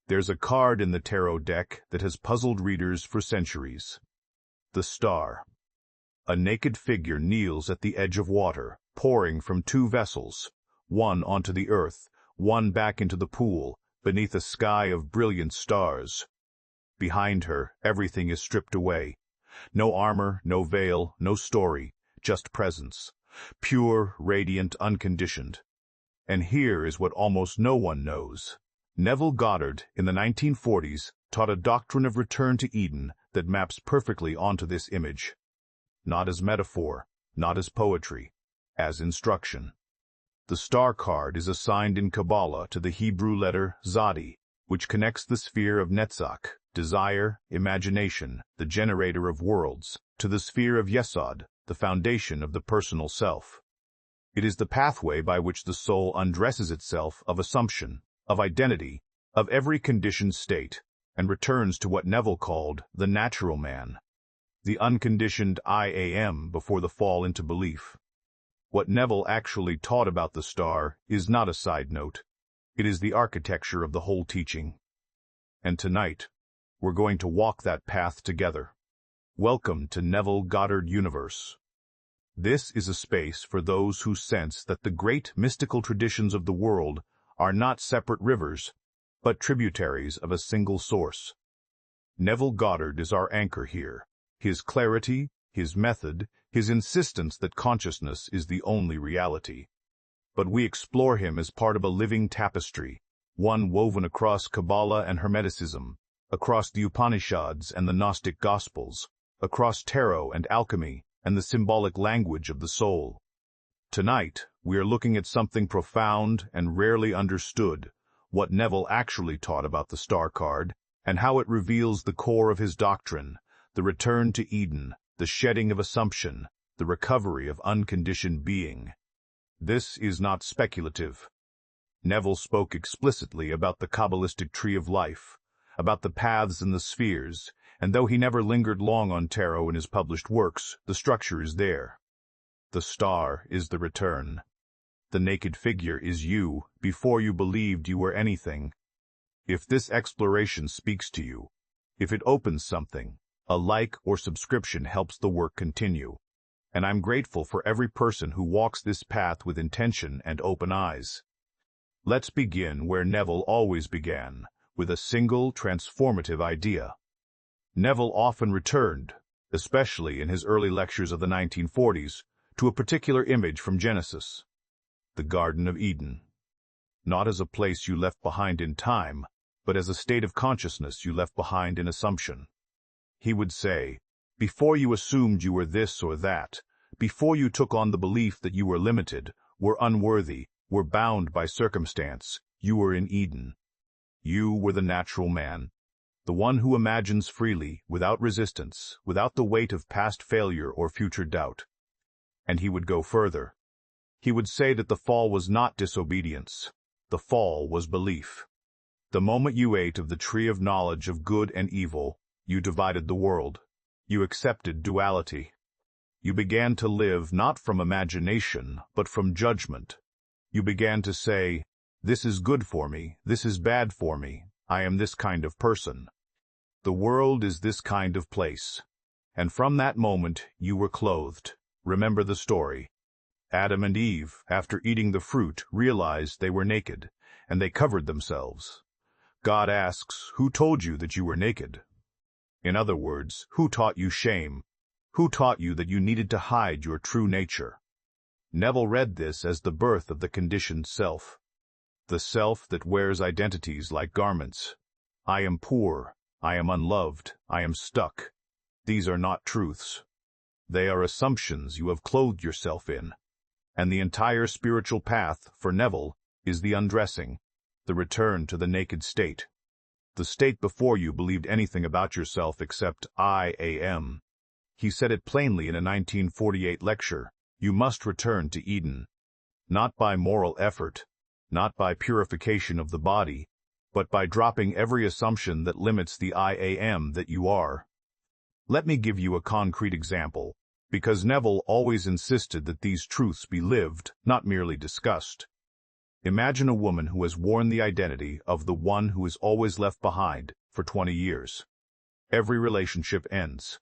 There's a card in the tarot deck that has puzzled readers for centuries. The star. A naked figure kneels at the edge of water, pouring from two vessels, one onto the earth, one back into the pool, beneath a sky of brilliant stars. Behind her, everything is stripped away. No armor, no veil, no story, just presence. Pure, radiant, unconditioned. And here is what almost no one knows. Neville Goddard, in the 1940s, taught a doctrine of return to Eden that maps perfectly onto this image. Not as metaphor, not as poetry, as instruction. The star card is assigned in Kabbalah to the Hebrew letter Zadi, which connects the sphere of Netzach, desire, imagination, the generator of worlds, to the sphere of Yesod, the foundation of the personal self. It is the pathway by which the soul undresses itself of assumption, of identity, of every conditioned state, and returns to what Neville called the natural man, the unconditioned I am before the fall into belief. What Neville actually taught about the star is not a side note. It is the architecture of the whole teaching. And tonight, we're going to walk that path together. Welcome to Neville Goddard Universe. This is a space for those who sense that the great mystical traditions of the world are not separate rivers, but tributaries of a single source. Neville Goddard is our anchor here. His clarity, his method, his insistence that consciousness is the only reality. But we explore him as part of a living tapestry, one woven across Kabbalah and Hermeticism, across the Upanishads and the Gnostic Gospels, across tarot and alchemy and the symbolic language of the soul. Tonight, we are looking at something profound and rarely understood, what Neville actually taught about the star card, and how it reveals the core of his doctrine, the return to Eden, the shedding of assumption, the recovery of unconditioned being. This is not speculative. Neville spoke explicitly about the Kabbalistic tree of life, about the paths and the spheres, and though he never lingered long on tarot in his published works, the structure is there. The star is the return. The naked figure is you before you believed you were anything. If this exploration speaks to you, if it opens something, a like or subscription helps the work continue. And I'm grateful for every person who walks this path with intention and open eyes. Let's begin where Neville always began, with a single transformative idea. Neville often returned, especially in his early lectures of the 1940s, to a particular image from Genesis, the Garden of Eden. Not as a place you left behind in time, but as a state of consciousness you left behind in assumption. He would say, before you assumed you were this or that, before you took on the belief that you were limited, were unworthy, were bound by circumstance, you were in Eden. You were the natural man, the one who imagines freely, without resistance, without the weight of past failure or future doubt. And he would go further. He would say that the fall was not disobedience. The fall was belief. The moment you ate of the tree of knowledge of good and evil, you divided the world. You accepted duality. You began to live not from imagination, but from judgment. You began to say, this is good for me, this is bad for me, I am this kind of person. The world is this kind of place. And from that moment, you were clothed. Remember the story. Adam and Eve, after eating the fruit, realized they were naked, and they covered themselves. God asks, who told you that you were naked? In other words, who taught you shame? Who taught you that you needed to hide your true nature? Neville read this as the birth of the conditioned self. The self that wears identities like garments. I am poor. I am unloved. I am stuck. These are not truths. They are assumptions you have clothed yourself in. And the entire spiritual path, for Neville, is the undressing, the return to the naked state. The state before you believed anything about yourself except I am. He said it plainly in a 1948 lecture, you must return to Eden. Not by moral effort, not by purification of the body, but by dropping every assumption that limits the I am that you are. Let me give you a concrete example, because Neville always insisted that these truths be lived, not merely discussed. Imagine a woman who has worn the identity of the one who is always left behind for 20 years. Every relationship ends.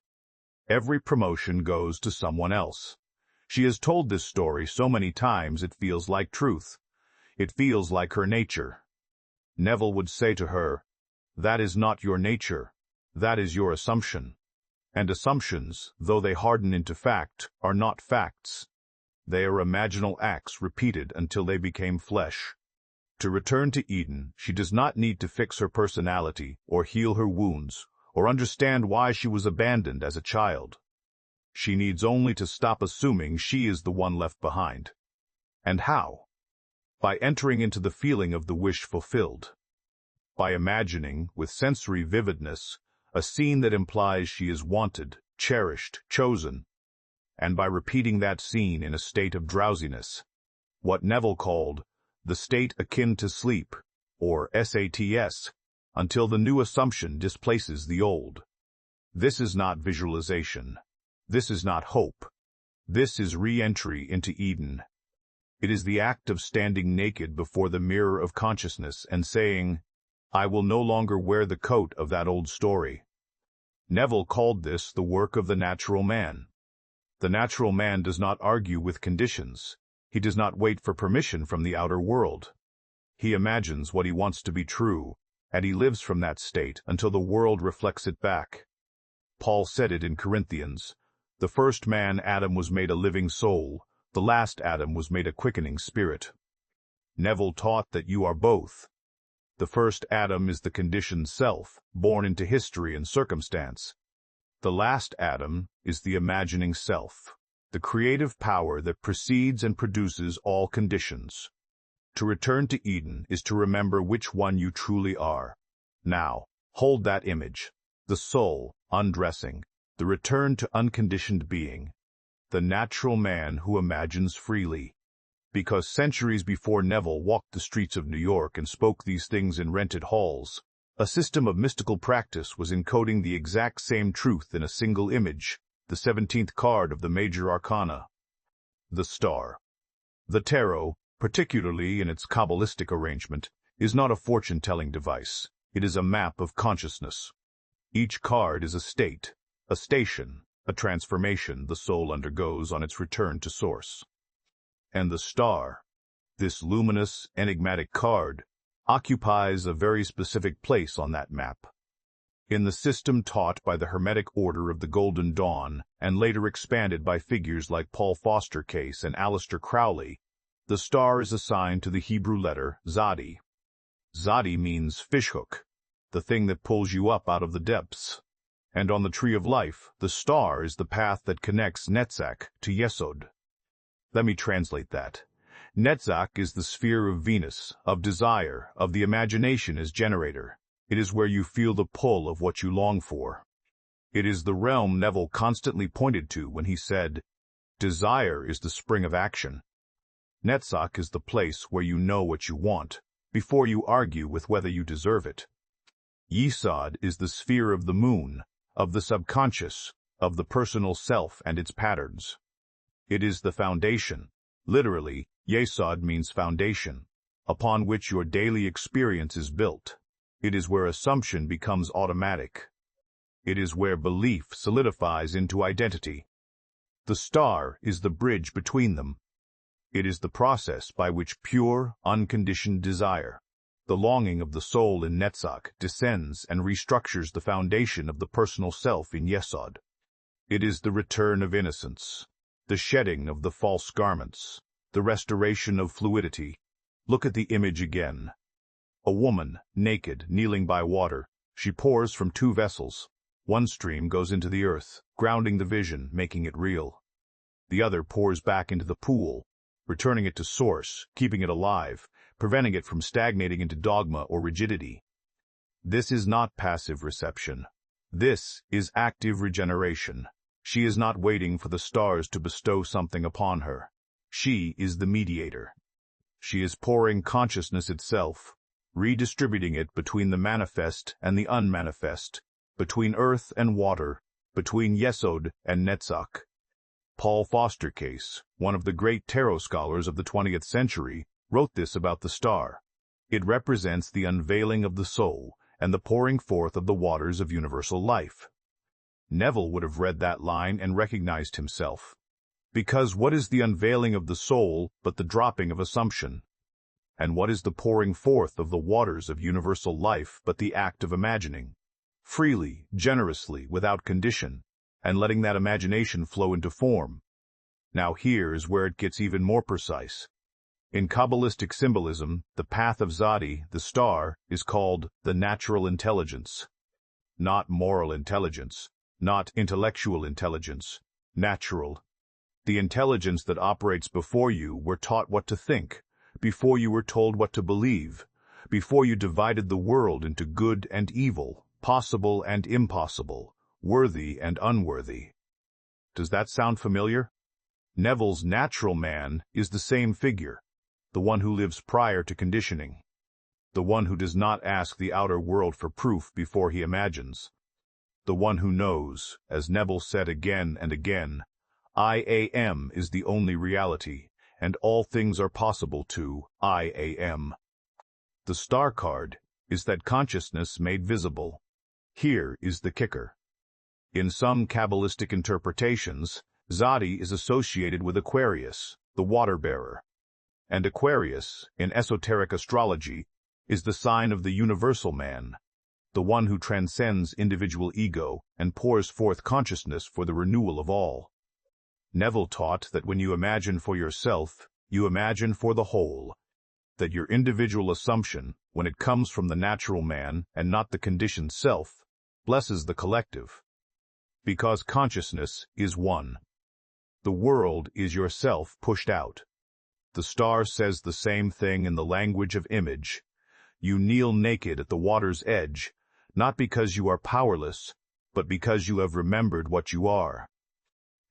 Every promotion goes to someone else. She has told this story so many times it feels like truth. It feels like her nature. Neville would say to her, "That is not your nature. That is your assumption." And assumptions, though they harden into fact, are not facts. They are imaginal acts repeated until they became flesh. To return to Eden, she does not need to fix her personality, or heal her wounds, or understand why she was abandoned as a child. She needs only to stop assuming she is the one left behind. And how? By entering into the feeling of the wish fulfilled. By imagining, with sensory vividness, a scene that implies she is wanted, cherished, chosen, and by repeating that scene in a state of drowsiness, what Neville called the state akin to sleep, or SATS, until the new assumption displaces the old. This is not visualization. This is not hope. This is re-entry into Eden. It is the act of standing naked before the mirror of consciousness and saying, "I will no longer wear the coat of that old story." Neville called this the work of the natural man. The natural man does not argue with conditions. He does not wait for permission from the outer world. He imagines what he wants to be true, and he lives from that state until the world reflects it back. Paul said it in Corinthians, "The first man, Adam, was made a living soul. The last Adam was made a quickening spirit." Neville taught that you are both. The first Adam is the conditioned self, born into history and circumstance. The last Adam is the imagining self, the creative power that precedes and produces all conditions. To return to Eden is to remember which one you truly are. Now, hold that image, the soul, undressing, the return to unconditioned being, the natural man who imagines freely. Because centuries before Neville walked the streets of New York and spoke these things in rented halls, a system of mystical practice was encoding the exact same truth in a single image, the 17th card of the major arcana. The star. The tarot, particularly in its Kabbalistic arrangement, is not a fortune-telling device. It is a map of consciousness. Each card is a state, a station, a transformation the soul undergoes on its return to source. And the star, this luminous, enigmatic card, occupies a very specific place on that map. In the system taught by the Hermetic Order of the Golden Dawn, and later expanded by figures like Paul Foster Case and Aleister Crowley, the star is assigned to the Hebrew letter Zadi. Zadi means fishhook, the thing that pulls you up out of the depths. And on the Tree of Life, the star is the path that connects Netzach to Yesod. Let me translate that. Netzach is the sphere of Venus, of desire, of the imagination as generator. It is where you feel the pull of what you long for. It is the realm Neville constantly pointed to when he said, "Desire is the spring of action." Netzach is the place where you know what you want, before you argue with whether you deserve it. Yesod is the sphere of the moon, of the subconscious, of the personal self and its patterns. It is the foundation. Literally, Yesod means foundation, upon which your daily experience is built. It is where assumption becomes automatic. It is where belief solidifies into identity. The star is the bridge between them. It is the process by which pure, unconditioned desire, the longing of the soul in Netzach, descends and restructures the foundation of the personal self in Yesod. It is the return of innocence, the shedding of the false garments, the restoration of fluidity. Look at the image again. A woman, naked, kneeling by water. She pours from two vessels. One stream goes into the earth, grounding the vision, making it real. The other pours back into the pool, returning it to source, keeping it alive, preventing it from stagnating into dogma or rigidity. This is not passive reception. This is active regeneration. She is not waiting for the stars to bestow something upon her. She is the mediator. She is pouring consciousness itself, redistributing it between the manifest and the unmanifest, between earth and water, between Yesod and Netzach. Paul Foster Case, one of the great tarot scholars of the 20th century, wrote this about the star. It represents the unveiling of the soul and the pouring forth of the waters of universal life. Neville would have read that line and recognized himself. Because what is the unveiling of the soul but the dropping of assumption? And what is the pouring forth of the waters of universal life but the act of imagining? Freely, generously, without condition, and letting that imagination flow into form. Now here is where it gets even more precise. In Kabbalistic symbolism, the path of Zadi, the star, is called the natural intelligence. Not moral intelligence, not intellectual intelligence, natural. The intelligence that operates before you were taught what to think, before you were told what to believe, before you divided the world into good and evil, possible and impossible, worthy and unworthy. Does that sound familiar? Neville's natural man is the same figure, the one who lives prior to conditioning, the one who does not ask the outer world for proof before he imagines, the one who knows, as Neville said again and again, I am is the only reality, and all things are possible to I am. The star card is that consciousness made visible. Here is the kicker. In some Kabbalistic interpretations, Zadi is associated with Aquarius, the water-bearer. And Aquarius, in esoteric astrology, is the sign of the universal man, the one who transcends individual ego and pours forth consciousness for the renewal of all. Neville taught that when you imagine for yourself, you imagine for the whole, that your individual assumption, when it comes from the natural man and not the conditioned self, blesses the collective. Because consciousness is one. The world is yourself pushed out. The star says the same thing in the language of image. You kneel naked at the water's edge, not because you are powerless, but because you have remembered what you are.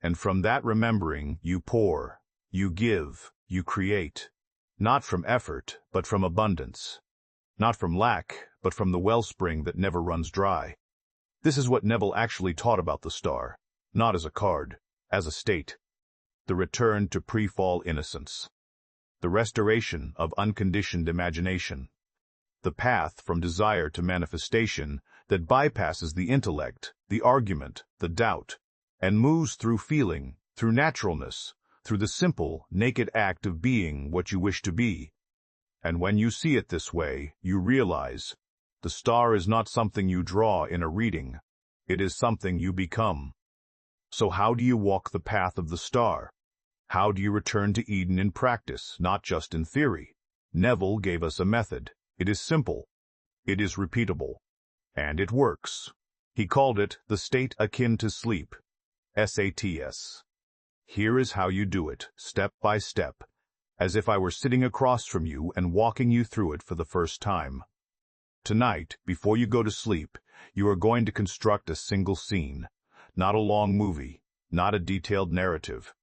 And from that remembering, you pour, you give, you create, not from effort, but from abundance, not from lack, but from the wellspring that never runs dry. This is what Neville actually taught about the star, not as a card, as a state. The return to pre-fall innocence. The restoration of unconditioned imagination. The path from desire to manifestation that bypasses the intellect, the argument, the doubt, and moves through feeling, through naturalness, through the simple, naked act of being what you wish to be. And when you see it this way, you realize, the star is not something you draw in a reading, it is something you become. So how do you walk the path of the star? How do you return to Eden in practice, not just in theory? Neville gave us a method. It is simple. It is repeatable. And it works. He called it the state akin to sleep. SATS. Here is how you do it, step by step, as if I were sitting across from you and walking you through it for the first time. Tonight, before you go to sleep, you are going to construct a single scene, not a long movie, not a detailed narrative.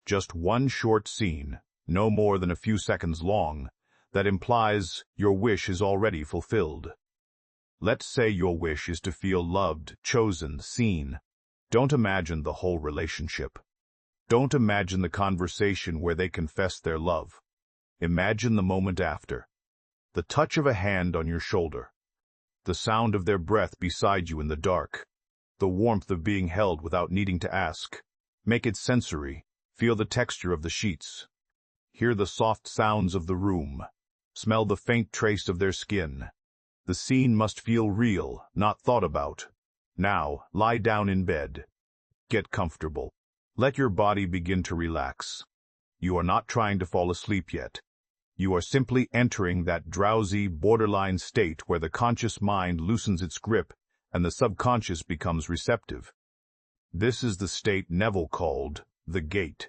Just one short scene, no more than a few seconds long, that implies your wish is already fulfilled. Let's say your wish is to feel loved, chosen, seen. Don't imagine the whole relationship. Don't imagine the conversation where they confess their love. Imagine the moment after. The touch of a hand on your shoulder. The sound of their breath beside you in the dark. The warmth of being held without needing to ask. Make it sensory. Feel the texture of the sheets. Hear the soft sounds of the room. Smell the faint trace of their skin. The scene must feel real, not thought about. Now, lie down in bed. Get comfortable. Let your body begin to relax. You are not trying to fall asleep yet. You are simply entering that drowsy, borderline state where the conscious mind loosens its grip and the subconscious becomes receptive. This is the state Neville called the gate.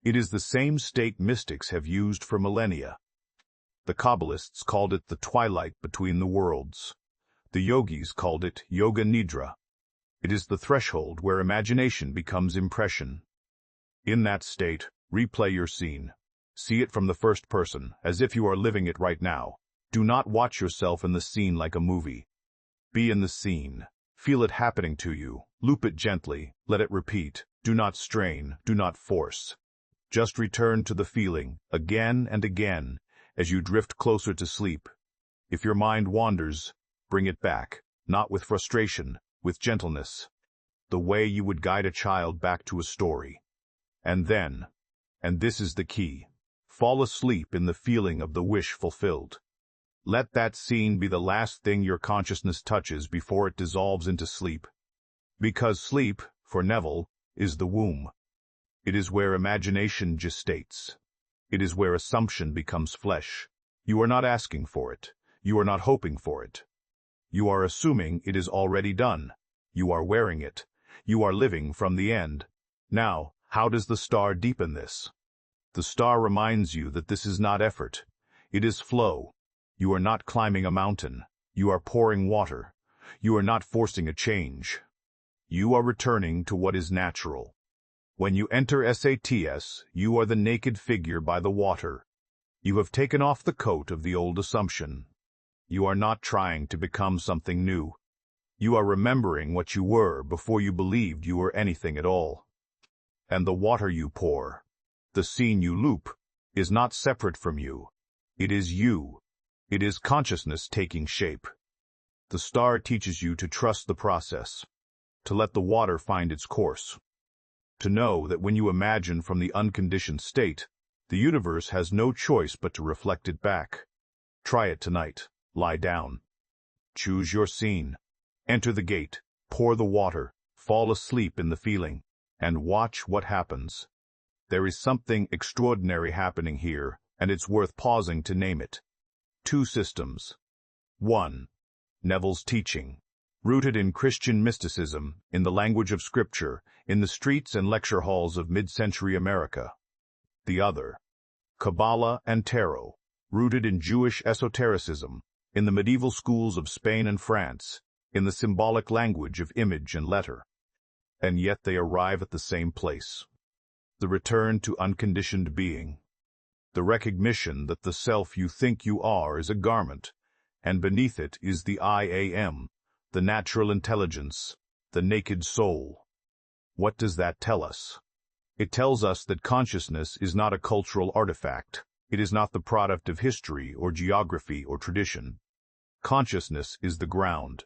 It is the same state mystics have used for millennia. The Kabbalists called it the twilight between the worlds. The yogis called it yoga nidra. It is the threshold where imagination becomes impression. In that state, replay your scene. See it from the first person, as if you are living it right now. Do not watch yourself in the scene like a movie. Be in the scene. Feel it happening to you. Loop it gently. Let it repeat. Do not strain. Do not force. Just return to the feeling, again and again, as you drift closer to sleep. If your mind wanders, bring it back, not with frustration, with gentleness, the way you would guide a child back to a story. And then, and this is the key, fall asleep in the feeling of the wish fulfilled. Let that scene be the last thing your consciousness touches before it dissolves into sleep. Because sleep, for Neville, is the womb. It is where imagination gestates. It is where assumption becomes flesh. You are not asking for it. You are not hoping for it. You are assuming it is already done. You are wearing it. You are living from the end. Now, how does the star deepen this? The star reminds you that this is not effort. It is flow. You are not climbing a mountain. You are pouring water. You are not forcing a change. You are returning to what is natural. When you enter SATS, you are the naked figure by the water. You have taken off the coat of the old assumption. You are not trying to become something new. You are remembering what you were before you believed you were anything at all. And the water you pour, the scene you loop, is not separate from you. It is you. It is consciousness taking shape. The star teaches you to trust the process, to let the water find its course, to know that when you imagine from the unconditioned state, the universe has no choice but to reflect it back. Try it tonight. Lie down. Choose your scene. Enter the gate. Pour the water. Fall asleep in the feeling. And watch what happens. There is something extraordinary happening here, and it's worth pausing to name it. 2 systems. 1. Neville's teaching. Rooted in Christian mysticism, in the language of Scripture, in the streets and lecture halls of mid-century America. The other. Kabbalah and Tarot. Rooted in Jewish esotericism, in the medieval schools of Spain and France, in the symbolic language of image and letter. And yet they arrive at the same place. The return to unconditioned being. The recognition that the self you think you are is a garment, and beneath it is the I am, the natural intelligence, the naked soul. What does that tell us? It tells us that consciousness is not a cultural artifact. It is not the product of history or geography or tradition. Consciousness is the ground,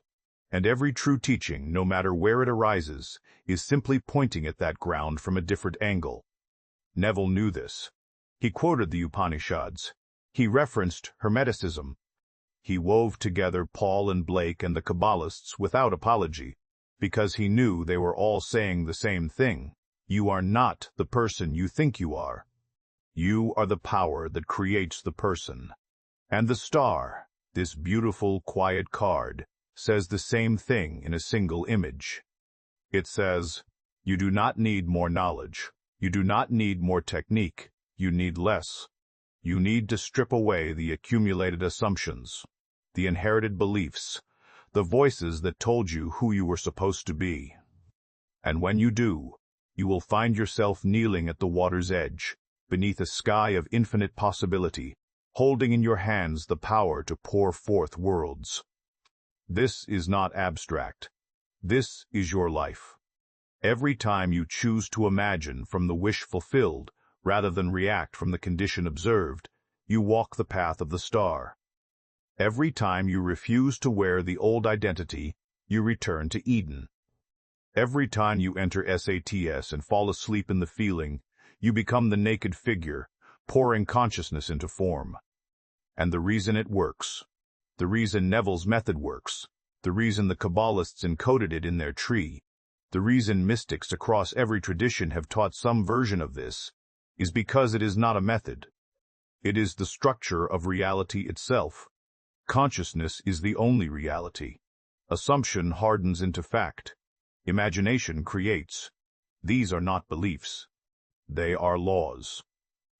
and every true teaching, no matter where it arises, is simply pointing at that ground from a different angle. Neville knew this. He quoted the Upanishads. He referenced Hermeticism. He wove together Paul and Blake and the Kabbalists without apology, because he knew they were all saying the same thing. You are not the person you think you are. You are the power that creates the person. And the star, this beautiful, quiet card, says the same thing in a single image. It says, you do not need more knowledge. You do not need more technique. You need less. You need to strip away the accumulated assumptions, the inherited beliefs, the voices that told you who you were supposed to be. And when you do, you will find yourself kneeling at the water's edge, beneath a sky of infinite possibility, holding in your hands the power to pour forth worlds. This is not abstract. This is your life. Every time you choose to imagine from the wish fulfilled, rather than react from the condition observed, you walk the path of the star. Every time you refuse to wear the old identity, you return to Eden. Every time you enter SATS and fall asleep in the feeling, you become the naked figure, pouring consciousness into form. And the reason it works, the reason Neville's method works, the reason the Kabbalists encoded it in their tree, the reason mystics across every tradition have taught some version of this, is because it is not a method. It is the structure of reality itself. Consciousness is the only reality. Assumption hardens into fact. Imagination creates. These are not beliefs. They are laws.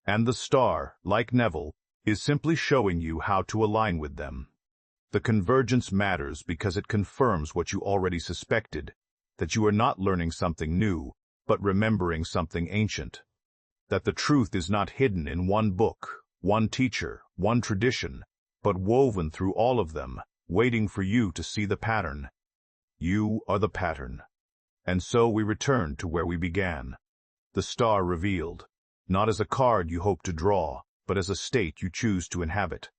And the star, like Neville, is simply showing you how to align with them. The convergence matters because it confirms what you already suspected, that you are not learning something new, but remembering something ancient. That the truth is not hidden in one book, one teacher, one tradition, but woven through all of them, waiting for you to see the pattern. You are the pattern. And so we return to where we began. The star revealed, not as a card you hope to draw, but as a state you choose to inhabit.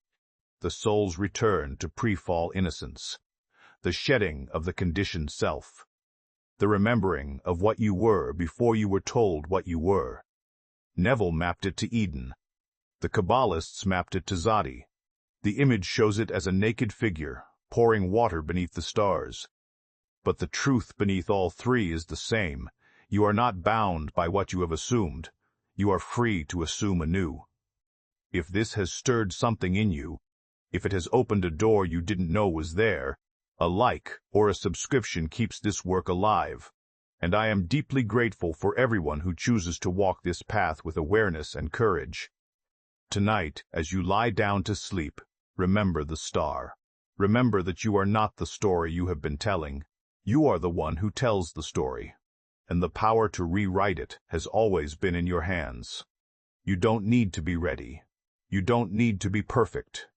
The soul's return to pre-fall innocence, the shedding of the conditioned self, the remembering of what you were before you were told what you were. Neville mapped it to Eden. The Kabbalists mapped it to Zadi. The image shows it as a naked figure, pouring water beneath the stars. But the truth beneath all three is the same. You are not bound by what you have assumed. You are free to assume anew. If this has stirred something in you, if it has opened a door you didn't know was there, a like or a subscription keeps this work alive, and I am deeply grateful for everyone who chooses to walk this path with awareness and courage. Tonight, as you lie down to sleep, remember the star. Remember that you are not the story you have been telling. You are the one who tells the story, and the power to rewrite it has always been in your hands. You don't need to be ready. You don't need to be perfect.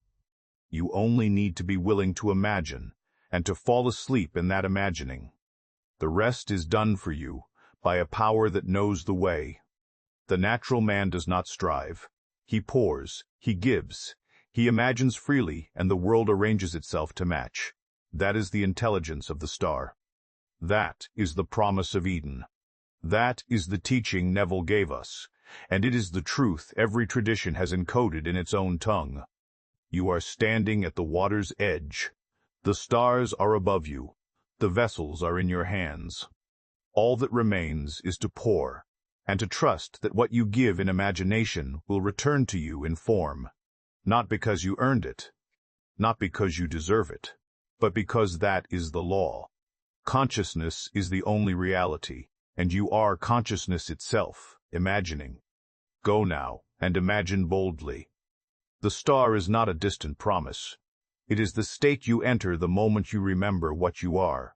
You only need to be willing to imagine, and to fall asleep in that imagining. The rest is done for you by a power that knows the way. The natural man does not strive. He pours, he gives, he imagines freely, and the world arranges itself to match. That is the intelligence of the star. That is the promise of Eden. That is the teaching Neville gave us, and it is the truth every tradition has encoded in its own tongue. You are standing at the water's edge. The stars are above you. The vessels are in your hands. All that remains is to pour, and to trust that what you give in imagination will return to you in form, not because you earned it, not because you deserve it, but because that is the law. Consciousness is the only reality, and you are consciousness itself, imagining. Go now, and imagine boldly. The star is not a distant promise. It is the state you enter the moment you remember what you are.